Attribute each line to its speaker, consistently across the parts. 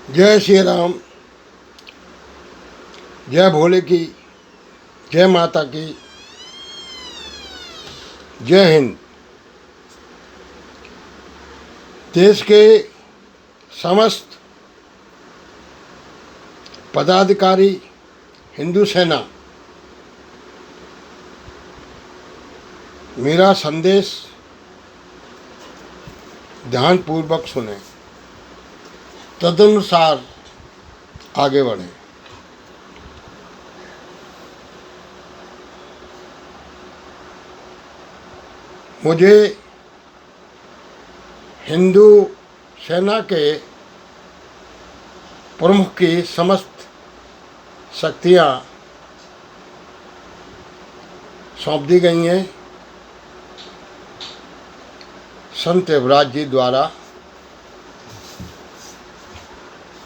Speaker 1: जय श्री राम। जय भोले की। जय माता की। जय हिंद। देश के समस्त पदाधिकारी, हिंदू सेना, मेरा संदेश ध्यानपूर्वक सुने, तदनुसार आगे बढ़ें। मुझे हिंदू सेना के प्रमुख की समस्त शक्तियाँ सौंप दी गई हैं संत युवराज जी द्वारा,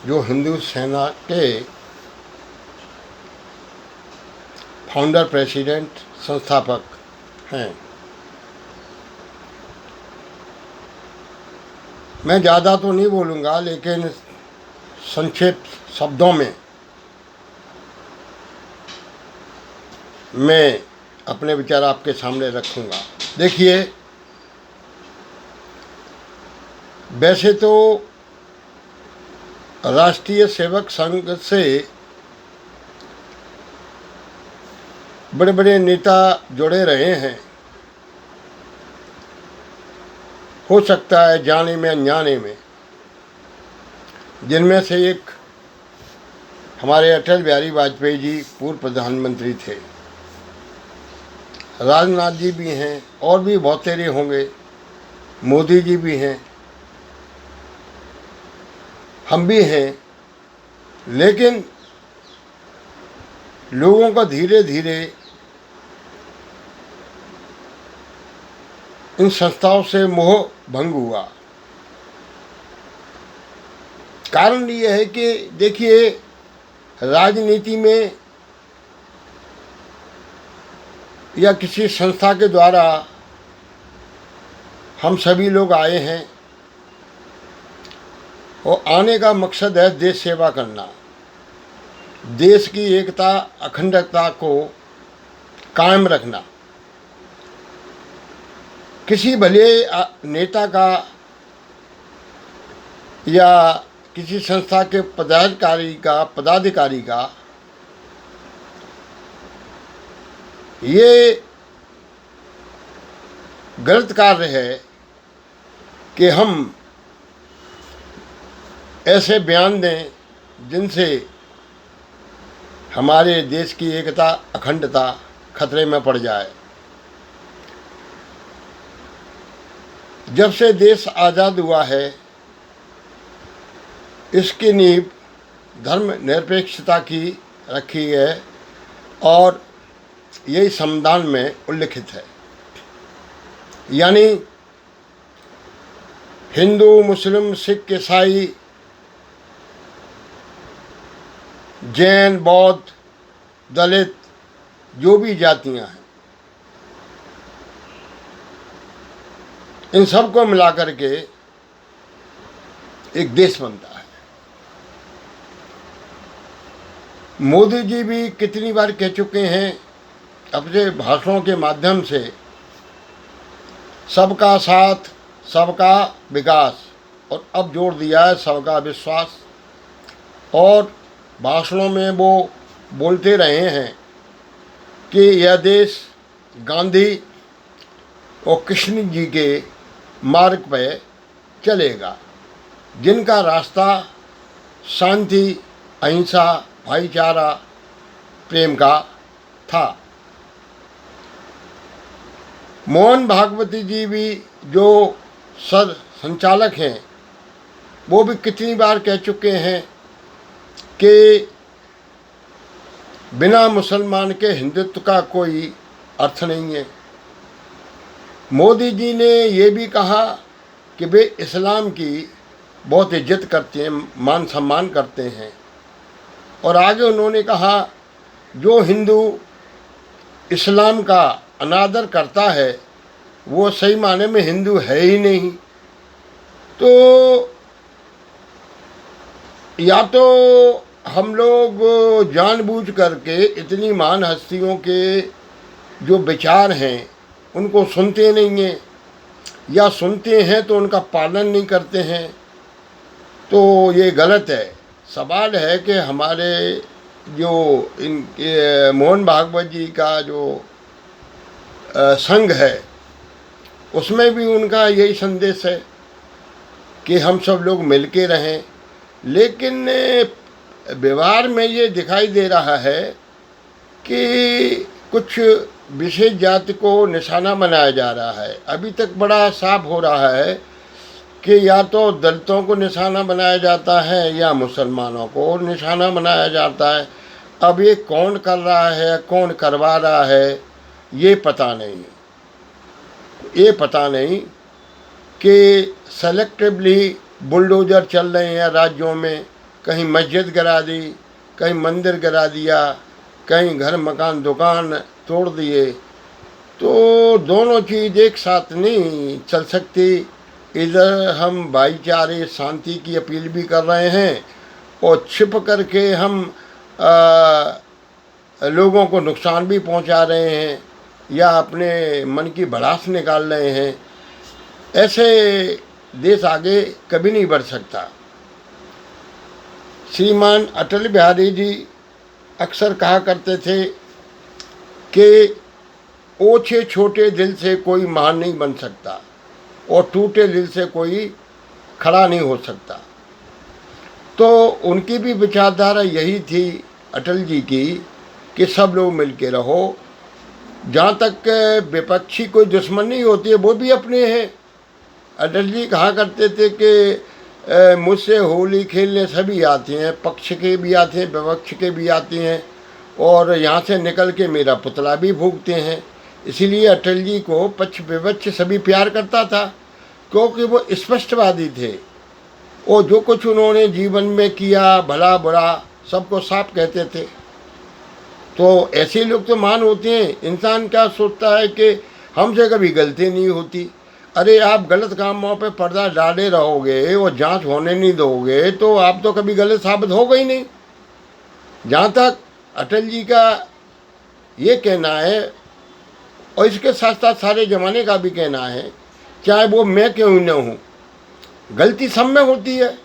Speaker 1: जो हिंदू सेना के फाउंडर, प्रेसिडेंट, संस्थापक हैं। मैं ज़्यादा तो नहीं बोलूँगा, लेकिन संक्षिप्त शब्दों में मैं अपने विचार आपके सामने रखूँगा। देखिए, वैसे तो राष्ट्रीय सेवक संघ से बड़े बड़े नेता जुड़े रहे हैं। हो सकता है जाने में अनजाने में, जिनमें से एक हमारे अटल बिहारी वाजपेयी जी पूर्व प्रधानमंत्री थे। राजनाथ जी भी हैं, और भी बहुत तेरे होंगे, मोदी जी भी हैं, हम भी हैं। लेकिन लोगों का धीरे धीरे इन संस्थाओं से मोह भंग हुआ। कारण ये है कि देखिए, राजनीति में या किसी संस्था के द्वारा हम सभी लोग आए हैं, और आने का मकसद है देश सेवा करना, देश की एकता, अखंडता को कायम रखना। किसी भले नेता का या किसी संस्था के पदाधिकारी का ये गलत कार्य है कि हम ऐसे बयान दें जिनसे हमारे देश की एकता, अखंडता खतरे में पड़ जाए। जब से देश आज़ाद हुआ है, इसकी नींव धर्म निरपेक्षता की रखी है, और यही संविधान में उल्लिखित है। यानी हिंदू, मुस्लिम, सिख, ईसाई, जैन, बौद्ध, दलित, जो भी जातियां हैं, इन सबको मिलाकर के एक देश बनता है। मोदी जी भी कितनी बार कह चुके हैं अपने भाषणों के माध्यम से, सबका साथ, सबका विकास, और अब जोड़ दिया है सबका विश्वास। और भाषणों में वो बोलते रहे हैं कि यह देश गांधी और कृष्ण जी के मार्ग पर चलेगा, जिनका रास्ता शांति, अहिंसा, भाईचारा, प्रेम का था। मोहन भागवती जी भी, जो संचालक हैं, वो भी कितनी बार कह चुके हैं कि बिना मुसलमान के हिंदुत्व का कोई अर्थ नहीं है। मोदी जी ने ये भी कहा कि वे इस्लाम की बहुत इज्जत करते हैं, मान सम्मान करते हैं। और आगे उन्होंने कहा, जो हिंदू इस्लाम का अनादर करता है वो सही माने में हिंदू है ही नहीं। तो या तो हम लोग जानबूझ करके इतनी महान हस्तियों के जो विचार हैं उनको सुनते नहीं हैं, या सुनते हैं तो उनका पालन नहीं करते हैं, तो ये गलत है। सवाल है कि हमारे जो मोहन भागवत जी का जो संघ है उसमें भी उनका यही संदेश है कि हम सब लोग मिल के रहें, लेकिन व्यवहार में ये दिखाई दे रहा है कि कुछ विशेष जाति को निशाना बनाया जा रहा है। अभी तक बड़ा साफ हो रहा है कि या तो दलितों को निशाना बनाया जाता है या मुसलमानों को निशाना बनाया जाता है। अब ये कौन कर रहा है, कौन करवा रहा है, ये पता नहीं। ये पता नहीं कि सेलेक्टिवली बुलडोज़र चल रहे हैं राज्यों में, कहीं मस्जिद गिरा दी, कहीं मंदिर गिरा दिया, कहीं घर मकान दुकान तोड़ दिए। तो दोनों चीज़ एक साथ नहीं चल सकती। इधर हम भाईचारे शांति की अपील भी कर रहे हैं और छिप करके हम लोगों को नुकसान भी पहुंचा रहे हैं या अपने मन की भड़ास निकाल रहे हैं। ऐसे देश आगे कभी नहीं बढ़ सकता। श्रीमान अटल बिहारी जी अक्सर कहा करते थे कि ओछे छोटे दिल से कोई महान नहीं बन सकता और टूटे दिल से कोई खड़ा नहीं हो सकता। तो उनकी भी विचारधारा यही थी अटल जी की कि सब लोग मिल के रहो। जहाँ तक विपक्षी कोई दुश्मन नहीं होती है, वो भी अपने हैं। अटल जी कहा करते थे कि मुझसे होली खेलने सभी आते हैं, पक्ष के भी आते हैं, विपक्ष के भी आते हैं, और यहाँ से निकल के मेरा पुतला भी फूंकते हैं। इसीलिए अटल जी को पक्ष विपक्ष सभी प्यार करता था, क्योंकि वो स्पष्टवादी थे और जो कुछ उन्होंने जीवन में किया भला बुरा सबको साफ कहते थे। तो ऐसे लोग तो महान होते हैं। इंसान क्या सोचता है कि हमसे कभी गलती नहीं होती। अरे आप गलत कामों पे पर्दा डाले रहोगे और जांच होने नहीं दोगे तो आप तो कभी गलत साबित होगा ही नहीं। जहाँ तक अटल जी का ये कहना है, और इसके साथ साथ सारे ज़माने का भी कहना है, चाहे वो मैं क्यों न हूँ, गलती सब में होती है।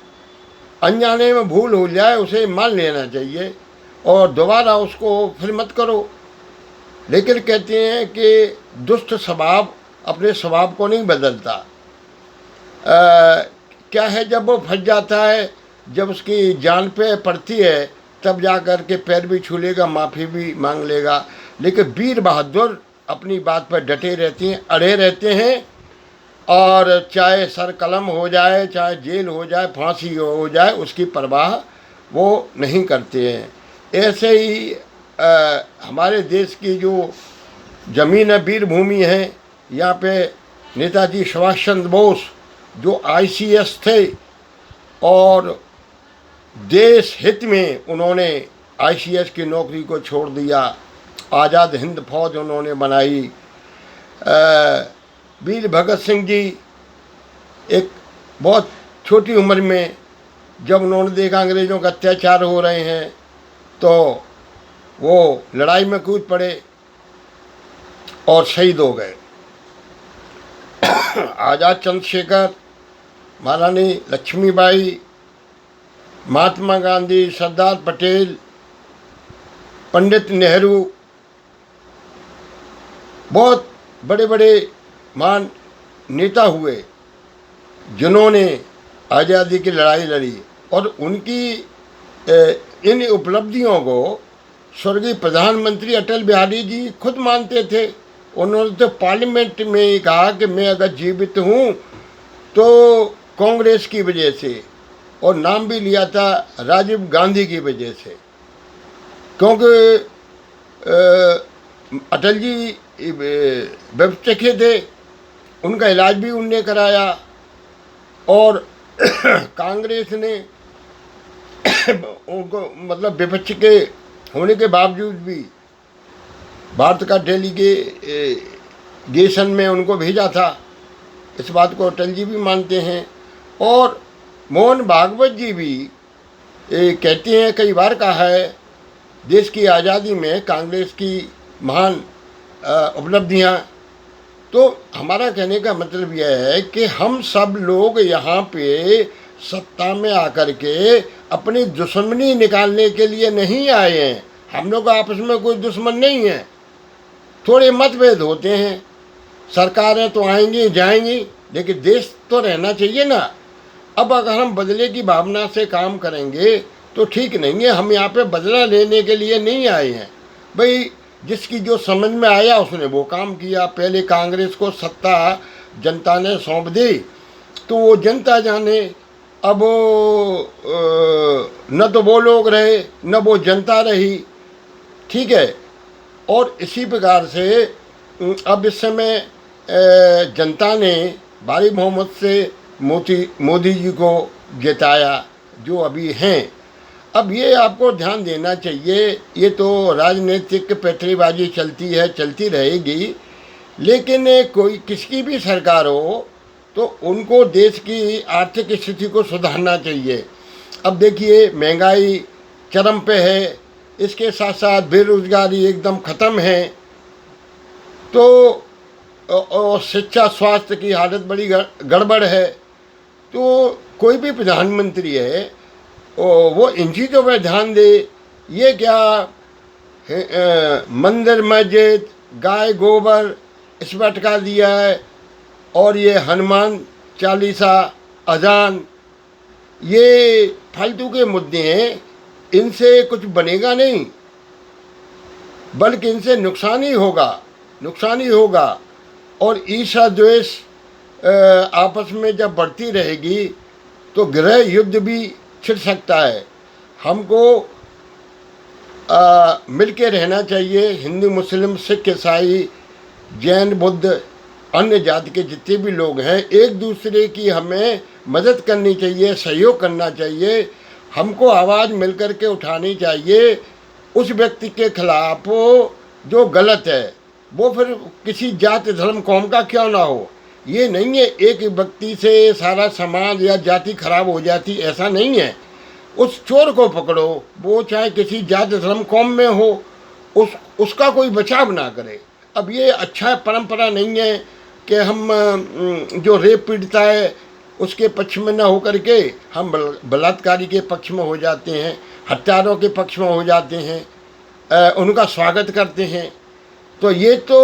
Speaker 1: अनजाने में भूल हो जाए उसे मान लेना चाहिए और दोबारा उसको फिर मत करो। लेकिन कहते हैं कि दुष्ट स्वभाव अपने स्वभाव को नहीं बदलता। क्या है, जब वो फंस जाता है, जब उसकी जान पे पड़ती है, तब जा कर के पैर भी छू लेगा, माफ़ी भी मांग लेगा। लेकिन वीर बहादुर अपनी बात पर डटे रहते हैं, अड़े रहते हैं, और चाहे सर कलम हो जाए, चाहे जेल हो जाए, फांसी हो जाए, उसकी परवाह वो नहीं करते हैं। ऐसे ही हमारे देश की जो ज़मीन है, वीर भूमि है, यहाँ पे नेताजी सुभाष चंद्र बोस जो ICS थे और देश हित में उन्होंने ICS की नौकरी को छोड़ दिया, आज़ाद हिंद फौज उन्होंने बनाई। वीर भगत सिंह जी एक बहुत छोटी उम्र में जब उन्होंने देखा अंग्रेज़ों का अत्याचार हो रहे हैं तो वो लड़ाई में कूद पड़े और शहीद हो गए। आज़ाद चंद्रशेखर, महारानी लक्ष्मीबाई, महात्मा गांधी, सरदार पटेल, पंडित नेहरू, बहुत बड़े बड़े महान नेता हुए जिन्होंने आज़ादी की लड़ाई लड़ी। और उनकी इन उपलब्धियों को स्वर्गीय प्रधानमंत्री अटल बिहारी जी खुद मानते थे। उन्होंने तो पार्लियामेंट में ही कहा कि मैं अगर जीवित हूँ तो कांग्रेस की वजह से, और नाम भी लिया था राजीव गांधी की वजह से, क्योंकि अटल जी व्यवस्थित थे, उनका इलाज भी उनने कराया। और कांग्रेस ने उनको मतलब विपक्ष के होने के बावजूद भी भारत का डेलीगेशन में उनको भेजा था। इस बात को अटल जी भी मानते हैं। और मोहन भागवत जी भी ये कहते हैं, कई बार कहा है, देश की आज़ादी में कांग्रेस की महान उपलब्धियां। तो हमारा कहने का मतलब यह है कि हम सब लोग यहाँ पे सत्ता में आकर के अपनी दुश्मनी निकालने के लिए नहीं आए हैं। हम लोग आपस में कोई दुश्मन नहीं है, थोड़े मतभेद होते हैं, सरकारें तो आएंगी जाएंगी, लेकिन देश तो रहना चाहिए ना। अब अगर हम बदले की भावना से काम करेंगे तो ठीक नहीं है। हम यहाँ पे बदला लेने के लिए नहीं आए हैं भाई। जिसकी जो समझ में आया उसने वो काम किया। पहले कांग्रेस को सत्ता जनता ने सौंप दी, तो वो जनता जाने। अब न तो वो लोग रहे न वो जनता रही, ठीक है। और इसी प्रकार से अब इस समय जनता ने भारी बहुमत से मोदी जी को जिताया जो अभी हैं। अब ये आपको ध्यान देना चाहिए, ये तो राजनीतिक पैतरेबाजी चलती है, चलती रहेगी, लेकिन कोई किसकी भी सरकार हो तो उनको देश की आर्थिक स्थिति को सुधारना चाहिए। अब देखिए, महंगाई चरम पे है, इसके साथ साथ बेरोजगारी एकदम ख़त्म है, तो और शिक्षा स्वास्थ्य की हालत बड़ी गड़बड़ है। तो कोई भी प्रधानमंत्री है वो इन चीज़ों पर ध्यान दे। ये क्या मंदिर मस्जिद गाय गोबर इस पर अटका दिया है, और ये हनुमान चालीसा अजान, ये फालतू के मुद्दे हैं, इनसे कुछ बनेगा नहीं, बल्कि इनसे नुकसान ही होगा, नुकसान ही होगा। और ईर्ष्या द्वेष आपस में जब बढ़ती रहेगी तो गृह युद्ध भी छिड़ सकता है। हमको मिलके रहना चाहिए। हिंदू मुस्लिम सिख ईसाई जैन बुद्ध अन्य जाति के जितने भी लोग हैं, एक दूसरे की हमें मदद करनी चाहिए, सहयोग करना चाहिए। हमको आवाज़ मिल कर के उठानी चाहिए उस व्यक्ति के खिलाफ जो गलत है, वो फिर किसी जाति धर्म कौम का क्यों ना हो। ये नहीं है एक व्यक्ति से सारा समाज या जाति खराब हो जाती, ऐसा नहीं है। उस चोर को पकड़ो, वो चाहे किसी जाति धर्म कौम में हो, उसका कोई बचाव ना करे। अब ये अच्छा परंपरा नहीं है कि हम जो रेप पीड़िता है उसके पक्ष में न होकर के हम बलात्कारी के पक्ष में हो जाते हैं, हत्यारों के पक्ष में हो जाते हैं, उनका स्वागत करते हैं। तो ये तो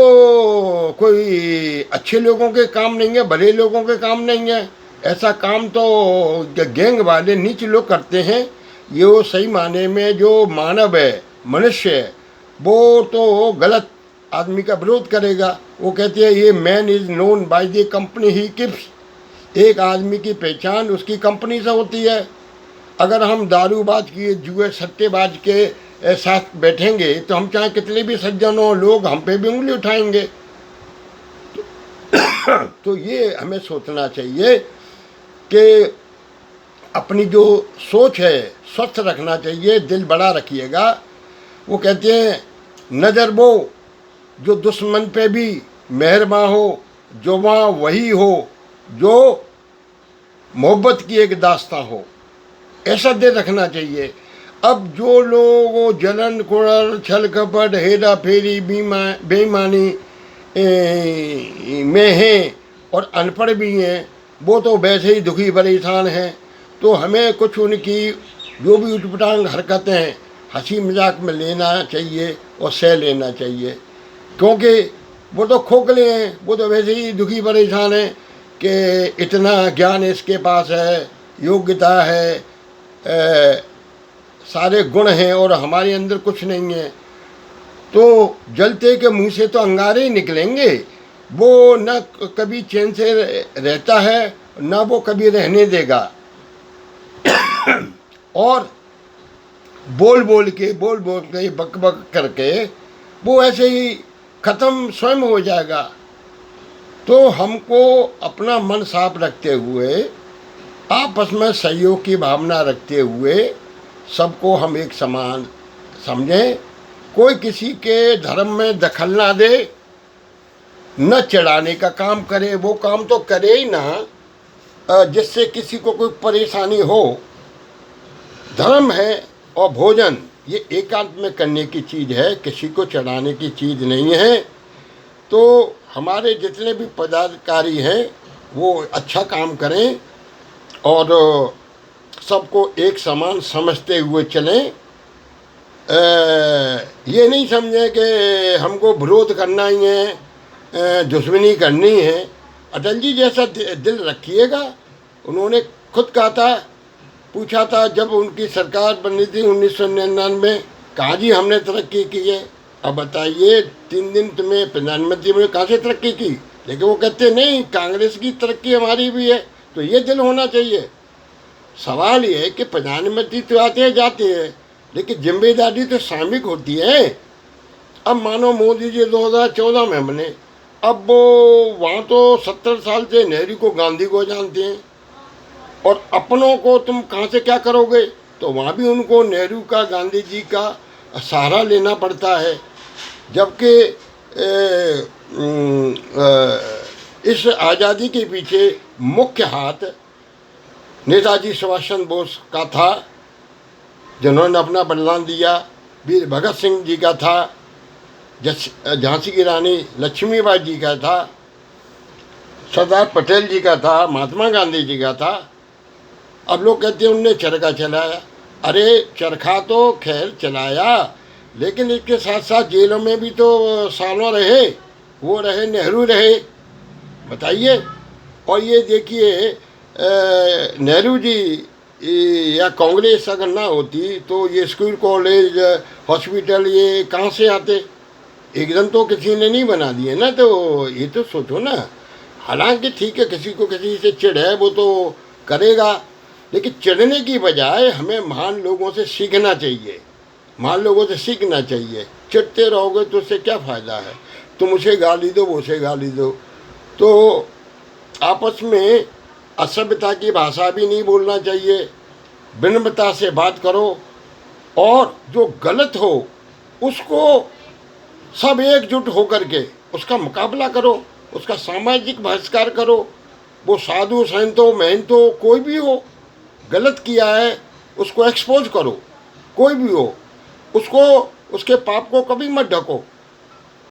Speaker 1: कोई अच्छे लोगों के काम नहीं है, भले लोगों के काम नहीं है। ऐसा काम तो गैंग वाले नीच लोग करते हैं। ये वो सही माने में जो मानव है, मनुष्य है, वो तो गलत आदमी का विरोध करेगा। वो कहते हैं ये man is known by the company he keeps. एक आदमी की पहचान उसकी कंपनी से होती है। अगर हम दारूबाज की जुए सट्टेबाज के साथ बैठेंगे तो हम चाहे कितने भी सज्जन हो, लोग हम पे भी उंगली उठाएंगे। तो ये हमें सोचना चाहिए कि अपनी जो सोच है स्वस्थ रखना चाहिए, दिल बड़ा रखिएगा। वो कहते हैं नज़र वो जो दुश्मन पे भी मेहरबान हो, जो वहाँ वही हो जो मोहब्बत की एक दास्तां हो, ऐसा दिल रखना चाहिए। अब जो लोग जलन कुड़ल छल कपट हेरा फेरी बेईमानी में हैं और अनपढ़ भी हैं, वो तो वैसे ही दुखी परेशान हैं। तो हमें कुछ उनकी जो भी उटपटांग हरकतें हैं हंसी मजाक में लेना चाहिए और सह लेना चाहिए, क्योंकि वो तो खोखले हैं, वो तो वैसे ही दुखी परेशान हैं कि इतना ज्ञान इसके पास है, योग्यता है, सारे गुण हैं और हमारे अंदर कुछ नहीं है। तो जलते के मुंह से तो अंगारे ही निकलेंगे। वो न कभी चैन से रहता है न वो कभी रहने देगा। और बोल बोल के बक बक करके वो ऐसे ही ख़त्म स्वयं हो जाएगा। तो हमको अपना मन साफ रखते हुए, आपस में सहयोग की भावना रखते हुए सबको हम एक समान समझें। कोई किसी के धर्म में दखल ना दे, न चढ़ाने का काम करे, वो काम तो करे ही ना जिससे किसी को कोई परेशानी हो। धर्म है और भोजन ये एकांत में करने की चीज़ है, किसी को चढ़ाने की चीज़ नहीं है। तो हमारे जितने भी पदाधिकारी हैं वो अच्छा काम करें और सबको एक समान समझते हुए चलें। ये नहीं समझें कि हमको विरोध करना ही है, दुश्मनी करनी है। अटल जी जैसा दिल रखिएगा। उन्होंने खुद कहा था, पूछा था जब उनकी सरकार बनी थी 1999, कहाँ जी हमने तरक्की की है। अब बताइए 3 दिन तुम्हें प्रधानमंत्री में कहाँ से तरक्की की। लेकिन वो कहते नहीं, कांग्रेस की तरक्की हमारी भी है। तो ये दिल होना चाहिए। सवाल ये है कि प्रधानमंत्री तो आते हैं जाते हैं, लेकिन जिम्मेदारी तो सामूहिक होती है। अब मानो मोदी जी 2014 में बने, अब वो वहाँ तो 70 साल से नेहरू को गांधी को जानते हैं, और अपनों को तुम कहाँ से क्या करोगे। तो वहाँ भी उनको नेहरू का, गांधी जी का सहारा लेना पड़ता है। जबकि इस आज़ादी के पीछे मुख्य हाथ नेताजी सुभाष चंद्र बोस का था, जिन्होंने अपना बलिदान दिया। वीर भगत सिंह जी का था, झांसी की रानी लक्ष्मीबाई जी का था, सरदार पटेल जी का था, महात्मा गांधी जी का था। अब लोग कहते हैं उनने चरखा चलाया। अरे चरखा तो खैर चलाया, लेकिन इसके साथ साथ जेलों में भी तो सालों रहे। वो रहे, नेहरू रहे, बताइए। और ये देखिए, नेहरू जी या कांग्रेस अगर ना होती तो ये स्कूल, कॉलेज, हॉस्पिटल ये कहाँ से आते। एकदम तो किसी ने नहीं बना दिए ना। तो ये तो सोचो ना। हालांकि ठीक है, किसी को किसी से चिढ़ है वो तो करेगा, लेकिन चिढ़ने की बजाय हमें महान लोगों से सीखना चाहिए। महान लोगों से सीखना चाहिए। चिढ़ते रहोगे तो उससे क्या फ़ायदा है। तुम उसे गाली दो, वो उसे गाली दो। तो आपस में असभ्यता की भाषा भी नहीं बोलना चाहिए। विनम्रता से बात करो, और जो गलत हो उसको सब एकजुट होकर के उसका मुकाबला करो, उसका सामाजिक बहिष्कार करो। वो साधु संत हो, महंत हो, कोई भी हो, गलत किया है उसको एक्सपोज करो। कोई भी हो, उसको, उसके पाप को कभी मत ढको।